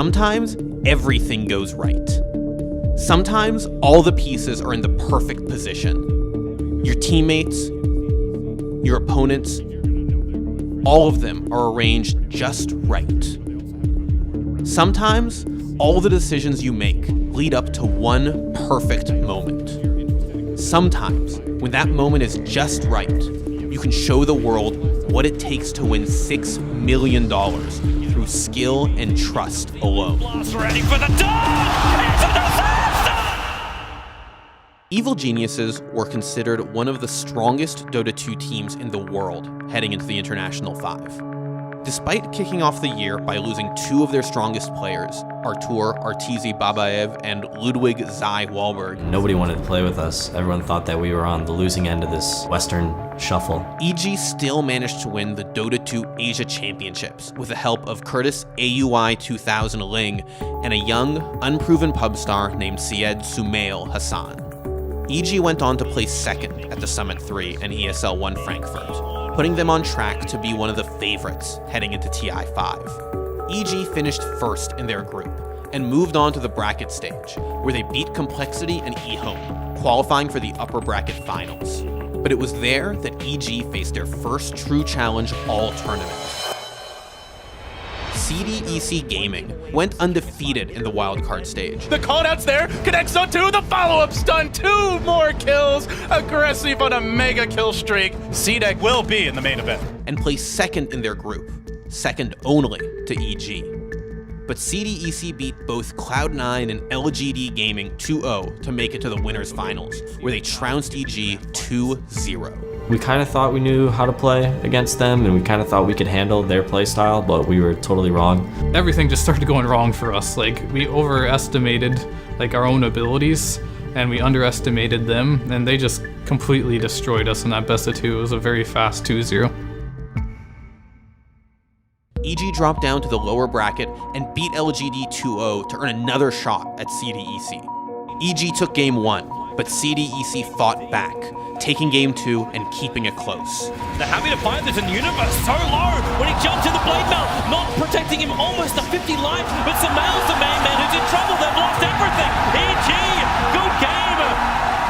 Sometimes everything goes right. Sometimes all the pieces are in the perfect position. Your teammates, your opponents, all of them are arranged just right. Sometimes all the decisions you make lead up to one perfect moment. Sometimes, when that moment is just right, you can show the world what it takes to win $6 million through skill and trust alone. Ready for the dog! It's a disaster! Evil Geniuses were considered one of the strongest Dota 2 teams in the world heading into the International 5. Despite kicking off the year by losing two of their strongest players, Artur Artizi Babaev and Ludwig Zai Wahlberg, nobody wanted to play with us. Everyone thought that we were on the losing end of this Western shuffle. EG still managed to win the Dota 2 Asia Championships with the help of Curtis AUI 2000 Ling and a young, unproven pub star named Syed Sumail Hassan. EG went on to place second at the Summit 3 and ESL 1 Frankfurt, putting them on track to be one of the favorites heading into TI5. EG finished first in their group and moved on to the bracket stage, where they beat Complexity and eHome, qualifying for the upper bracket finals. But it was there that EG faced their first true challenge all tournament. CDEC Gaming went undefeated in the wildcard stage. The callout's there, connects on two, the follow-up stun, 2 more kills, aggressive on a mega kill streak. CDEC will be in the main event. And placed second in their group, second only to EG. But CDEC beat both Cloud9 and LGD Gaming 2-0 to make it to the winners finals, where they trounced EG 2-0. We kind of thought we knew how to play against them, and we kind of thought we could handle their play style, but we were totally wrong. Everything just started going wrong for us. We overestimated our own abilities, and we underestimated them, and they just completely destroyed us in that best of 2. It was a very fast 2-0. EG dropped down to the lower bracket and beat LGD 2-0 to earn another shot at CDEC. EG took game 1, but CDEC fought back, taking game 2 and keeping it close. They're happy to find this in Universe so low when he jumps in the blade mail, not protecting him almost to 50 life, but Sumail's the main man who's in trouble. They've lost everything. EG, good game.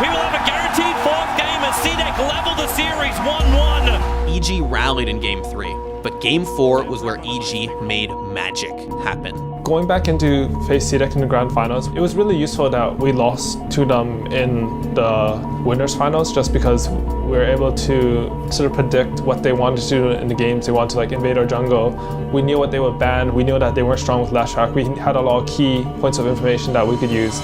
We will have a guaranteed 4th game as CDEC leveled the series 1-1. EG rallied in game 3, but game 4 was where EG made magic happen. Going back into face CDEC in the grand finals, it was really useful that we lost to them in the winners finals, just because we were able to sort of predict what they wanted to do in the games. They wanted to invade our jungle. We knew what they would ban. We knew that they weren't strong with last track. We had a lot of key points of information that we could use.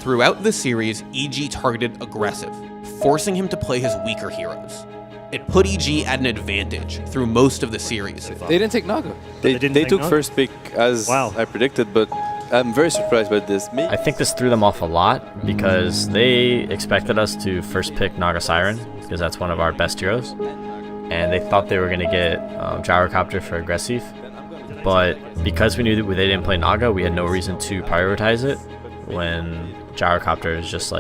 Throughout the series, EG targeted aggressive, forcing him to play his weaker heroes. It put EG at an advantage through most of the series. They didn't take Naga. They took first pick as I predicted, but I'm very surprised by this. I think this threw them off a lot because they expected us to first pick Naga Siren because that's one of our best heroes. And they thought they were going to get Gyrocopter for aggressive. But because we knew that they didn't play Naga, we had no reason to prioritize it when Gyrocopter is just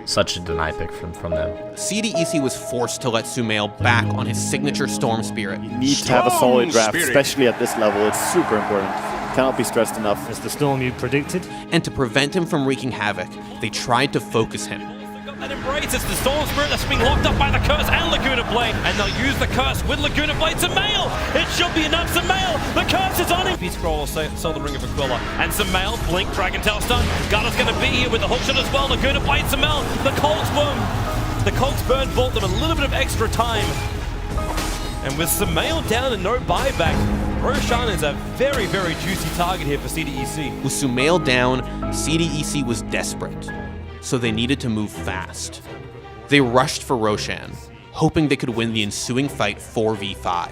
such a deny pick from them. CDEC was forced to let Sumail back on his signature Storm Spirit. You need to have a solid draft, especially at this level. It's super important. Cannot be stressed enough. It's the Storm you predicted. And to prevent him from wreaking havoc, they tried to focus him. That embrace, it's the Storm Spirit that's being locked up by the Curse and Laguna Blade, and they'll use the Curse with Laguna Blade. Sumail! It should be enough, Sumail! The Curse is on him! P-Scroll will sell the Ring of Aquila, and Sumail, Blink, Dragon Tail Stun. Gunner's gonna be here with the hookshot as well. Laguna Blade, Sumail, the Colt's Burn bought them a little bit of extra time. And with Sumail down and no buyback, Roshan is a very, very juicy target here for CDEC. With Sumail down, CDEC was desperate, so they needed to move fast. They rushed for Roshan, hoping they could win the ensuing fight 4v5.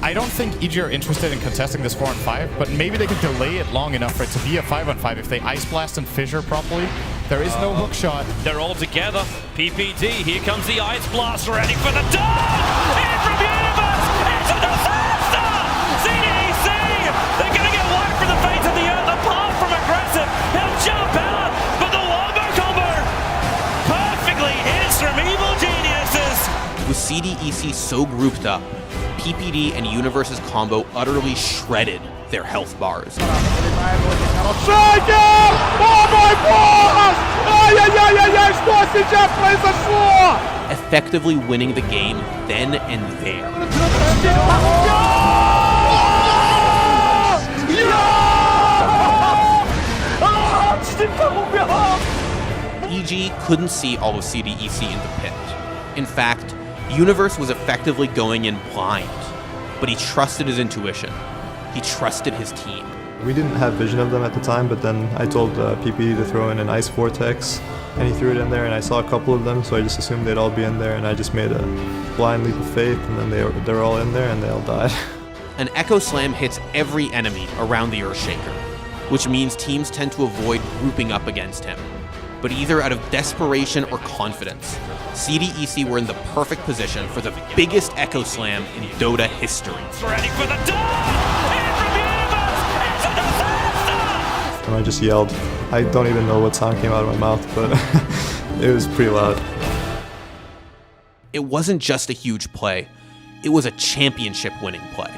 I don't think EG are interested in contesting this 4-on-5, but maybe they could delay it long enough for it to be a 5-on-5 if they Ice Blast and Fissure properly. There is no hook shot. They're all together. PPD, here comes the Ice Blast, ready for the dart! In from Universe! It's a disaster! CDEC! They're gonna get wiped from the face of the earth apart from aggressive. He'll jump out, but the Wombo combo perfectly hits from Evil Geniuses! With CDEC so grouped up, PPD and Universe's combo utterly shredded their health bars. Effectively winning the game then and there. EG couldn't see all of CDEC in the pit. In fact, Universe was effectively going in blind, but he trusted his intuition. He trusted his team. We didn't have vision of them at the time, but then I told PP to throw in an ice vortex, and he threw it in there, and I saw a couple of them, so I just assumed they'd all be in there, and I just made a blind leap of faith, and then they're all in there, and they all died. An Echo Slam hits every enemy around the Earthshaker, which means teams tend to avoid grouping up against him. But either out of desperation or confidence, CDEC were in the perfect position for the biggest Echo Slam in Dota history. Ready for the dawn! In from Universe! It's a disaster! And I just yelled. I don't even know what sound came out of my mouth, but it was pretty loud. It wasn't just a huge play, it was a championship-winning play.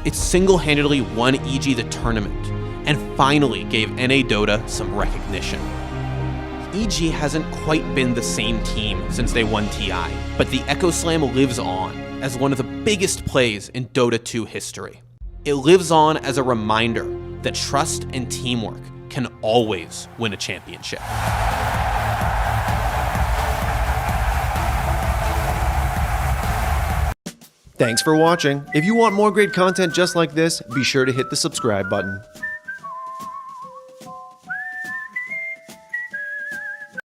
It single-handedly won EG the tournament, and finally gave NA Dota some recognition. EG hasn't quite been the same team since they won TI, but the Echo Slam lives on as one of the biggest plays in Dota 2 history. It lives on as a reminder that trust and teamwork can always win a championship. Thanks for watching. If you want more great content just like this, be sure to hit the subscribe button.